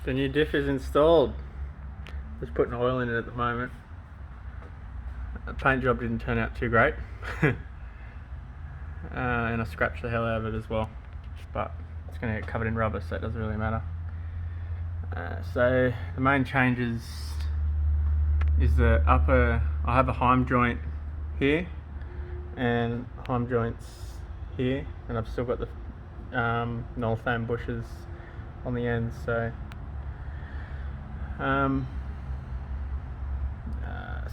The new diff is installed. Just putting oil in it at the moment. The paint job didn't turn out too great. And I scratched the hell out of it as well. But it's going to get covered in rubber, so it doesn't really matter. So the main changes is the upper, I have a heim joint here and heim joints here, and I've still got the null fan bushes on the ends, so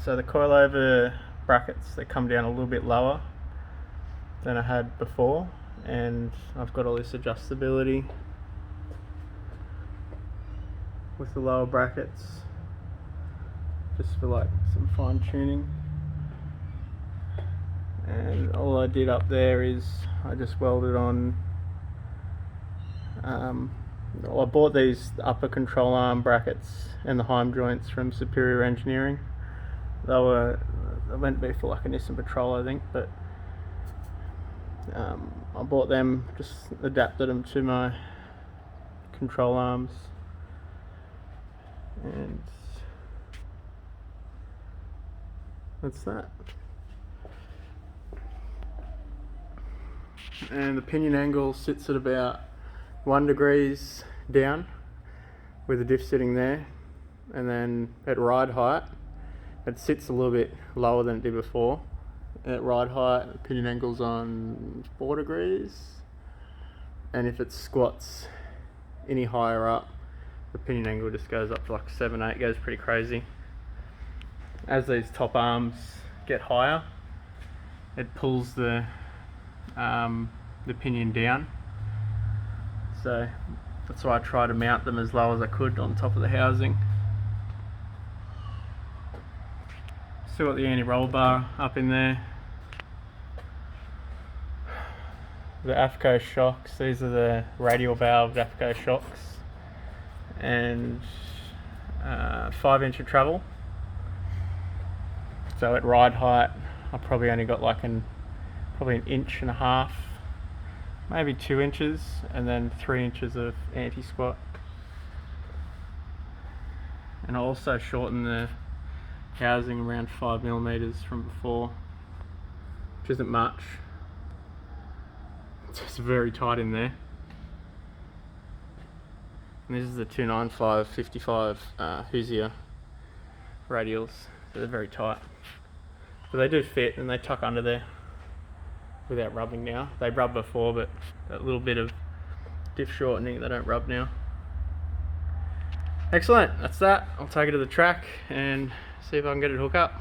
so the coilover brackets, they come down a little bit lower than I had before, and I've got all this adjustability with the lower brackets just for like some fine tuning. And all I did up there is I just welded on I bought these upper control arm brackets and the heim joints from Superior Engineering. They meant to be for like a Nissan Patrol, I think, but I bought them, just adapted them to my control arms, and that's that. And the pinion angle sits at about 1 degree down with the diff sitting there, and then at ride height it sits a little bit lower than it did before. At ride height the pinion angle's on 4 degrees, and if it squats any higher up the pinion angle just goes up to like 7, 8, goes pretty crazy. As these top arms get higher it pulls the pinion down, so that's why I try to mount them as low as I could on top of the housing. Still got the anti-roll bar up in there. The AFCO shocks, these are the radial valve AFCO shocks, and 5-inch of travel. So at ride height I probably only got like probably 1.5 inches, maybe 2 inches, and then 3 inches of anti-squat. And I also shortened the housing around 5mm from before, which isn't much. It's just very tight in there. And this is the 295 55 Hoosier radials, so they're very tight. But they do fit and they tuck under there without rubbing now. They rubbed before, but that little bit of diff shortening, they don't rub now. Excellent, that's that. I'll take it to the track and see if I can get it hooked up.